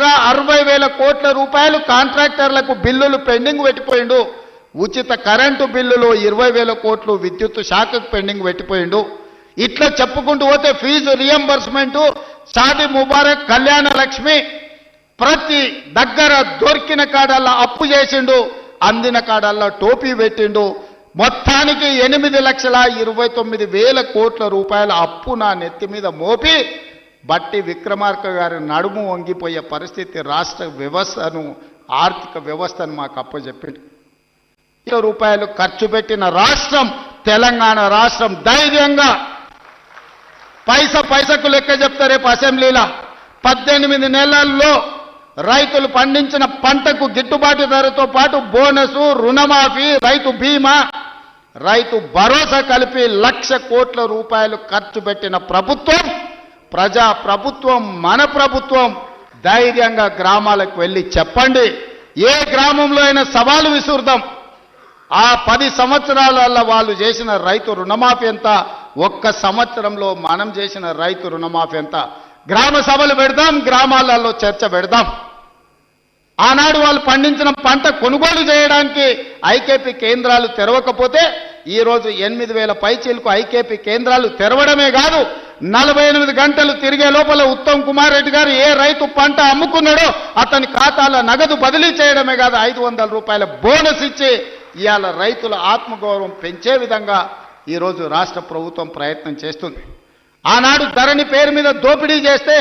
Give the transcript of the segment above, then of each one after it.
దాదాపుగా 60,000 కోట్ల రూపాయలు కాంట్రాక్టర్లకు బిల్లులు పెండింగ్ పెట్టిపోయిండు. ఉచిత కరెంటు బిల్లులు 20,000 కోట్లు విద్యుత్ శాఖకు పెండింగ్ పెట్టిపోయిండు. ఇట్లా చెప్పుకుంటూ పోతే ఫీజు రియంబర్స్మెంట్, షాదీ ముబారక్, కళ్యాణ లక్ష్మి ప్రతి దగ్గర దొరికిన కాడల్లా అప్పు చేసిండు, అందిన కాడల్లా టోపీ పెట్టిండు. మొత్తానికి 8,29,000 కోట్ల రూపాయల అప్పు నా నెత్తి మీద మోపి బట్టి విక్రమార్క గారి నడుము వంగిపోయే పరిస్థితి రాష్ట్ర వ్యవస్థను, ఆర్థిక వ్యవస్థను మాకు అప్పచెప్పింది. రూపాయలు ఖర్చు పెట్టిన రాష్ట్రం తెలంగాణ రాష్ట్రం. ధైర్యంగా పైసకు లెక్క చెప్తా రేపు అసెంబ్లీలో. 18 నెలల్లో రైతులు పండించిన పంటకు గిట్టుబాటు ధరతో పాటు బోనసు, రుణమాఫీ, రైతు బీమా, రైతు భరోసా కలిపి 1,00,000 కోట్ల రూపాయలు ఖర్చు పెట్టిన ప్రభుత్వం, ప్రజా ప్రభుత్వం, మన ప్రభుత్వం. ధైర్యంగా గ్రామాలకు వెళ్ళి చెప్పండి. ఏ గ్రామంలో అయినా సవాలు విసురుదాం. ఆ 10 సంవత్సరాలలో వాళ్ళు చేసిన రైతు రుణమాఫీ ఎంత, ఒక్క సంవత్సరంలో మనం చేసిన రైతు రుణమాఫీ ఎంత. గ్రామ సభలు పెడదాం, గ్రామాలలో చర్చ పెడదాం. ఆనాడు వాళ్ళు పండించిన పంట కొనుగోలు చేయడానికి ఐకేపీ కేంద్రాలు తెరవకపోతే ఈరోజు 8,000 పైచీలకు ఐకేపీ కేంద్రాలు తెరవడమే కాదు, 48 గంటలు తిరిగే లోపల ఉత్తమ్ కుమార్ రెడ్డి గారు ఏ రైతు పంట అమ్ముకున్నాడో అతని ఖాతాలో నగదు బదిలీ చేయడమే కాదు, 500 రూపాయల బోనస్ ఇచ్చి ఇవాళ రైతుల ఆత్మగౌరవం పెంచే విధంగా ఈరోజు రాష్ట్ర ప్రభుత్వం ప్రయత్నం చేస్తుంది. ఆనాడు ధరణి పేరు మీద దోపిడీ చేస్తే,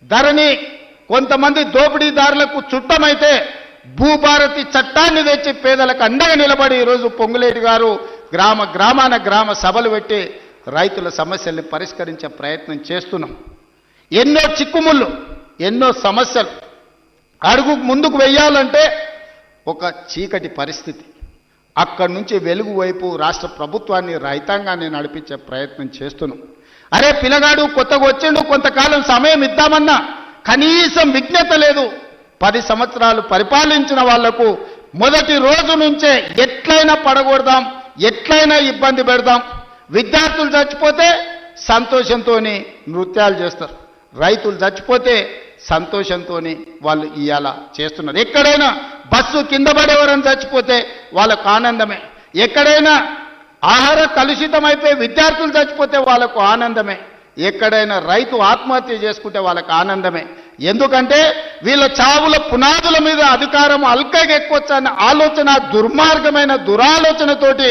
ధరణి కొంతమంది దోపిడీదారులకు చుట్టమైతే భూభారతి చట్టాన్ని తెచ్చి పేదలకు అండగా నిలబడి ఈరోజు పొంగులేటి గారు గ్రామాన గ్రామ సభలు పెట్టి రైతుల సమస్యల్ని పరిష్కరించే ప్రయత్నం చేస్తున్నాం. ఎన్నో చిక్కుముళ్ళు, ఎన్నో సమస్యలు అడుగు ముందుకు వెయ్యాలంటే ఒక చీకటి పరిస్థితి. అక్కడి నుంచి వెలుగు వైపు రాష్ట్ర ప్రభుత్వాన్ని, రైతాంగాన్ని నడిపించే ప్రయత్నం చేస్తున్నాం. అరే పిల్లగాడు కొత్తగా వచ్చిండు, కొంతకాలం సమయం ఇద్దామన్నా కనీసం విజ్ఞత లేదు. 10 సంవత్సరాలు పరిపాలించిన వాళ్లకు మొదటి రోజు నుంచే ఎట్లయినా పడగొడదాం, ఎట్లయినా ఇబ్బంది పెడదాం. విద్యార్థులు చచ్చిపోతే సంతోషంతో నృత్యాలు చేస్తారు, రైతులు చచ్చిపోతే సంతోషంతో వాళ్ళు ఇవాళ చేస్తున్నారు. ఎక్కడైనా బస్సు కింద పడేవారని చచ్చిపోతే వాళ్ళకు ఆనందమే, ఎక్కడైనా ఆహార కలుషితమైపోయి విద్యార్థులు చచ్చిపోతే వాళ్ళకు ఆనందమే, ఎక్కడైనా రైతు ఆత్మహత్య చేసుకుంటే వాళ్ళకు ఆనందమే. ఎందుకంటే వీళ్ళ చావుల పునాదుల మీద అధికారం అల్కగా ఎక్కువచ్చన్న ఆలోచన, దుర్మార్గమైన దురాలోచనతోటి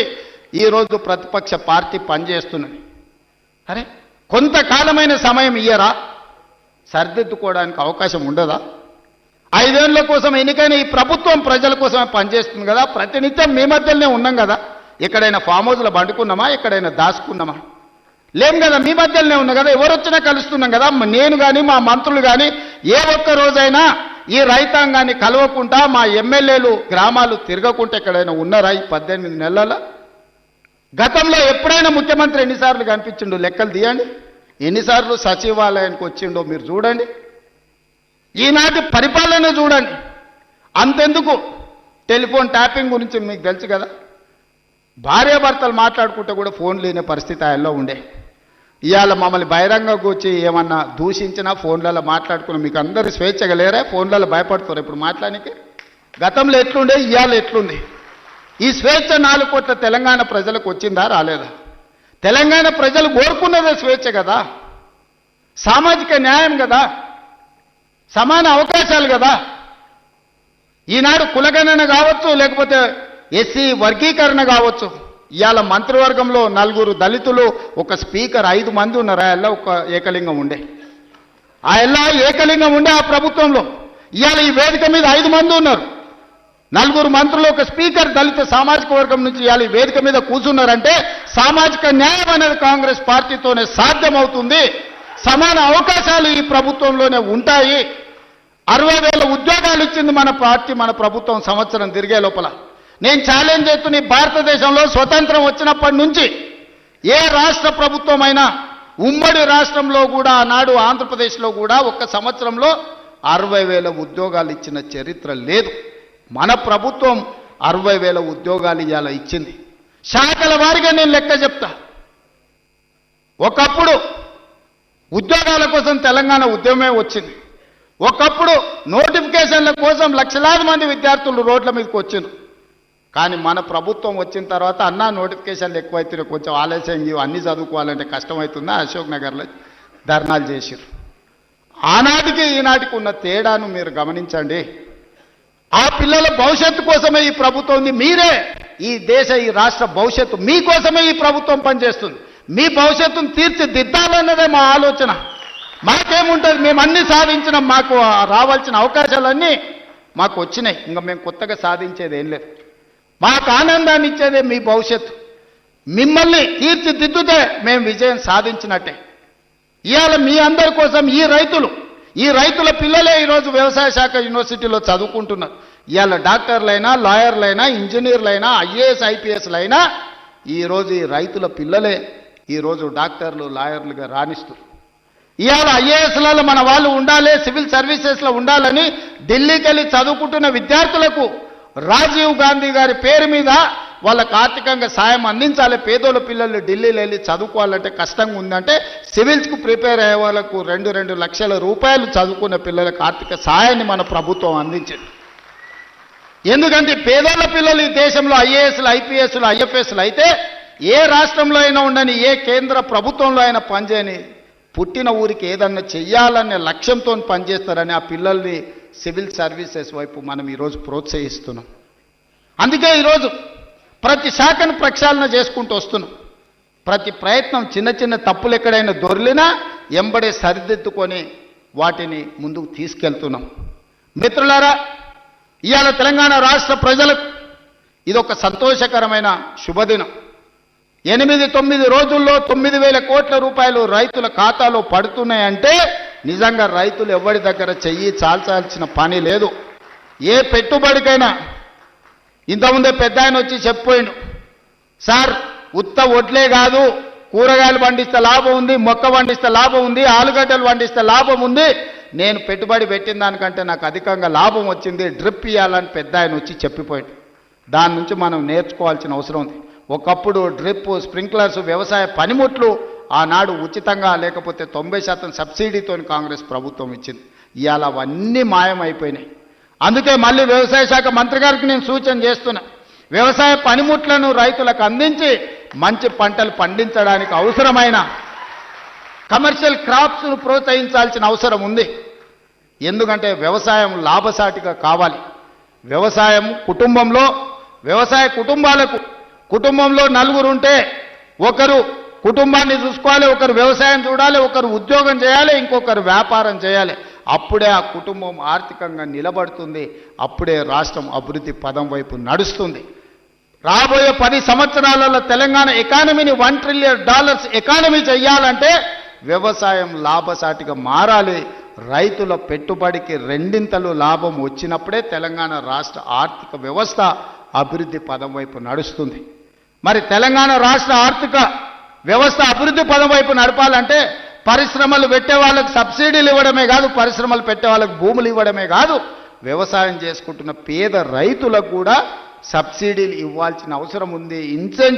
ఈరోజు ప్రతిపక్ష పార్టీ పనిచేస్తున్నది. అరే కొంతకాలమైన సమయం ఇయ్యరా, సరిదిద్దుకోవడానికి అవకాశం ఉండదా? 5 ఏళ్ల కోసం ఎన్నికైన ఈ ప్రభుత్వం ప్రజల కోసమే పనిచేస్తుంది కదా. ప్రతినిత్యం మీ మధ్యలోనే ఉన్నాం కదా. ఎక్కడైనా ఫామ్ హౌస్లో పండుకున్నామా, ఎక్కడైనా దాచుకున్నామా? లేం కదా, మీ మధ్యలోనే ఉన్నా కదా. ఎవరు వచ్చినా కలుస్తున్నాం కదా. నేను కానీ మా మంత్రులు కానీ ఏ ఒక్క రోజైనా ఈ రైతాంగాన్ని కలవకుండా, మా ఎమ్మెల్యేలు గ్రామాలు తిరగకుండా ఎక్కడైనా ఉన్నారా ఈ 18 నెలల? గతంలో ఎప్పుడైనా ముఖ్యమంత్రి ఎన్నిసార్లు కనిపించిండో లెక్కలు తీయండి, ఎన్నిసార్లు సచివాలయానికి వచ్చిండో మీరు చూడండి. ఈనాటి పరిపాలన చూడండి. అంతెందుకు టెలిఫోన్ ట్యాపింగ్ గురించి మీకు తెలుసు కదా. భార్యాభర్తలు మాట్లాడుకుంటే కూడా ఫోన్ లేని పరిస్థితి ఆయనలో ఉండే. ఇవాళ మమ్మల్ని బహిరంగంగా వచ్చి ఏమన్నా దూషించినా ఫోన్లలో మాట్లాడుకున్నా మీకు అందరూ స్వేచ్ఛగా లేరా? ఫోన్లలో భయపడుతారు ఇప్పుడు మాట్లాడానికి. గతంలో ఎట్లుండే, ఇవాళ ఎట్లుంది? ఈ స్వేచ్ఛ 4 కోట్ల తెలంగాణ ప్రజలకు వచ్చిందా, రాలేదా? తెలంగాణ ప్రజలు కోరుకున్నదే స్వేచ్ఛ కదా, సామాజిక న్యాయం కదా, సమాన అవకాశాలు కదా. ఈనాడు కులగణన కావచ్చు, లేకపోతే ఎస్సీ వర్గీకరణ కావచ్చు. ఇవాళ మంత్రివర్గంలో 4 దళితులు, ఒక స్పీకర్, 5 మంది ఉన్నారు. ఆ ఎల్లా ఒక ఏకలింగం ఉండే, ఆ ఎల్లా ఏకలింగం ఉండే ఆ ప్రభుత్వంలో. ఇవాళ ఈ వేదిక మీద 5 మంది ఉన్నారు, 4 మంత్రులు, ఒక స్పీకర్, దళిత సామాజిక వర్గం నుంచి ఇవాళ ఈ వేదిక మీద కూర్చున్నారంటే సామాజిక న్యాయం అనేది కాంగ్రెస్ పార్టీతోనే సాధ్యమవుతుంది. సమాన అవకాశాలు ఈ ప్రభుత్వంలోనే ఉంటాయి. 60,000 ఉద్యోగాలు ఇచ్చింది మన పార్టీ, మన ప్రభుత్వం సంవత్సరం తిరిగే లోపల. నేను ఛాలెంజ్ చేస్తున్న భారతదేశంలో స్వతంత్రం వచ్చినప్పటి నుంచి ఏ రాష్ట్ర ప్రభుత్వమైనా, ఉమ్మడి రాష్ట్రంలో కూడా ఆనాడు ఆంధ్రప్రదేశ్లో కూడా ఒక్క సంవత్సరంలో 60,000 ఉద్యోగాలు ఇచ్చిన చరిత్ర లేదు. మన ప్రభుత్వం 60,000 ఉద్యోగాలు ఇవాళ ఇచ్చింది. శాఖల వారిగా నేను లెక్క చెప్తా. ఒకప్పుడు ఉద్యోగాల కోసం తెలంగాణ ఉద్యమమే వచ్చింది. ఒకప్పుడు నోటిఫికేషన్ల కోసం లక్షలాది మంది విద్యార్థులు రోడ్ల మీదకి వచ్చిండ్రు. కానీ మన ప్రభుత్వం వచ్చిన తర్వాత అన్నా నోటిఫికేషన్లు ఎక్కువైతున్నాయి, కొంచెం ఆలస్యం అన్నీ చదువుకోవాలంటే కష్టమవుతుందా, అశోక్ నగర్లో ధర్నాలు చేసిర్రు. ఆనాటికి ఈనాటికి ఉన్న తేడాను మీరు గమనించండి. ఆ పిల్లల భవిష్యత్తు కోసమే ఈ ప్రభుత్వం ఉంది. మీరే ఈ దేశ ఈ రాష్ట్ర భవిష్యత్తు మీకోసమే ఈ ప్రభుత్వం పనిచేస్తుంది. మీ భవిష్యత్తును తీర్చిదిద్దాలన్నదే మా ఆలోచన. మాకేముంటుంది, మేము అన్ని సాధించినాం, మాకు రావాల్సిన అవకాశాలన్నీ మాకు వచ్చినాయి, ఇంకా మేము కొత్తగా సాధించేది ఏం లేదు. మాకు ఆనందాన్ని ఇచ్చేదే మీ భవిష్యత్తు. మిమ్మల్ని తీర్చిదిద్దుతే మేము విజయం సాధించినట్టే. ఇవాళ మీ అందరి కోసం ఈ రైతుల పిల్లలే ఈరోజు వ్యవసాయ శాఖ యూనివర్సిటీలో చదువుకుంటున్నారు. ఇవాళ డాక్టర్లైనా, లాయర్లైనా, ఇంజనీర్లైనా, ఐఏఎస్ ఐపీఎస్లైనా ఈరోజు ఈ రైతుల పిల్లలే ఈరోజు డాక్టర్లు, లాయర్లుగా రాణిస్తారు. ఇవాళ ఐఏఎస్లలో మన వాళ్ళు ఉండాలి, సివిల్ సర్వీసెస్లో ఉండాలని ఢిల్లీకి వెళ్ళి చదువుకుంటున్న విద్యార్థులకు రాజీవ్ గాంధీ గారి పేరు మీద వాళ్ళకు ఆర్థికంగా సాయం అందించాలి. పేదోళ్ళ పిల్లలు ఢిల్లీలో వెళ్ళి చదువుకోవాలంటే కష్టంగా ఉందంటే సివిల్స్కు ప్రిపేర్ అయ్యే వాళ్ళకు 2 లక్షల రూపాయలు చదువుకున్న పిల్లలకు ఆర్థిక సాయాన్ని మన ప్రభుత్వం అందించింది. ఎందుకంటే పేదోళ్ళ పిల్లలు ఈ దేశంలో ఐఏఎస్లు, ఐపీఎస్లు, ఐఎఫ్ఎస్లు అయితే ఏ రాష్ట్రంలో అయినా ఉండని, ఏ కేంద్ర ప్రభుత్వంలో అయినా పనిచేయని, పుట్టిన ఊరికి ఏదన్నా చెయ్యాలనే లక్ష్యంతో పనిచేస్తారని ఆ పిల్లల్ని సివిల్ సర్వీసెస్ వైపు మనం ఈరోజు ప్రోత్సహిస్తున్నాం. అందుకే ఈరోజు ప్రతి శాఖను ప్రక్షాళన చేసుకుంటూ వస్తున్నాం. ప్రతి ప్రయత్నం చిన్న చిన్న తప్పులు ఎక్కడైనా దొర్లినా ఎంబడే సరిదిద్దుకొని వాటిని ముందుకు తీసుకెళ్తున్నాం. మిత్రులారా, ఇవాళ తెలంగాణ రాష్ట్ర ప్రజలకు ఇదొక సంతోషకరమైన శుభదినం. 8-9 రోజుల్లో 9,000 కోట్ల రూపాయలు రైతుల ఖాతాలో పడుతున్నాయంటే నిజంగా రైతులు ఎవరి దగ్గర చెయ్యి చాల్చాల్సిన పని లేదు. ఏ పెట్టుబడికైనా ఇంతకుముందే పెద్ద ఆయన వచ్చి చెప్పిపోయిండు, సార్ ఉత్త ఒడ్లే కాదు, కూరగాయలు పండిస్తే లాభం ఉంది, మొక్క పండిస్తే లాభం ఉంది, ఆలుగడ్డలు పండిస్తే లాభం ఉంది, నేను పెట్టుబడి పెట్టిన దానికంటే నాకు అధికంగా లాభం వచ్చింది, డ్రిప్ ఇవ్వాలని పెద్ద ఆయన వచ్చి చెప్పిపోయిండు. దాని నుంచి మనం నేర్చుకోవాల్సిన అవసరం ఉంది. ఒకప్పుడు డ్రిప్, స్ప్రింక్లర్స్, వ్యవసాయ పనిముట్లు ఆనాడు ఉచితంగా లేకపోతే 90% సబ్సిడీతో కాంగ్రెస్ ప్రభుత్వం ఇచ్చింది. ఇవాళ అవన్నీ మాయమైపోయినాయి. అందుకే మళ్ళీ వ్యవసాయ శాఖ మంత్రి గారికి నేను సూచన చేస్తున్నా, వ్యవసాయ పనిముట్లను రైతులకు అందించి మంచి పంటలు పండించడానికి అవసరమైన కమర్షియల్ క్రాప్స్ను ప్రోత్సహించాల్సిన అవసరం ఉంది. ఎందుకంటే వ్యవసాయం లాభసాటిగా కావాలి. వ్యవసాయం వ్యవసాయ కుటుంబంలో 4 ఉంటే ఒకరు కుటుంబాన్ని చూసుకోవాలి, ఒకరు వ్యవసాయం చూడాలి, ఒకరు ఉద్యోగం చేయాలి, ఇంకొకరు వ్యాపారం చేయాలి. అప్పుడే ఆ కుటుంబం ఆర్థికంగా నిలబడుతుంది, అప్పుడే రాష్ట్రం అభివృద్ధి పదం వైపు నడుస్తుంది. రాబోయే 10 సంవత్సరాలలో తెలంగాణ ఎకానమీని $1 ట్రిలియన్ ఎకానమీ చేయాలంటే వ్యవసాయం లాభసాటిగా మారాలి. రైతుల పెట్టుబడికి 2 లాభం వచ్చినప్పుడే తెలంగాణ రాష్ట్ర ఆర్థిక వ్యవస్థ అభివృద్ధి పదం వైపు నడుస్తుంది. మరి తెలంగాణ రాష్ట్ర ఆర్థిక వ్యవస్థ అభివృద్ధి పదం వైపు నడపాలంటే పరిశ్రమలు పెట్టే వాళ్ళకు సబ్సిడీలు ఇవ్వడమే కాదు, పరిశ్రమలు పెట్టే వాళ్ళకు భూములు ఇవ్వడమే కాదు, వ్యవసాయం చేసుకుంటున్న పేద రైతులకు కూడా సబ్సిడీలు ఇవ్వాల్సిన అవసరం ఉంది. ఇన్సెంటివ్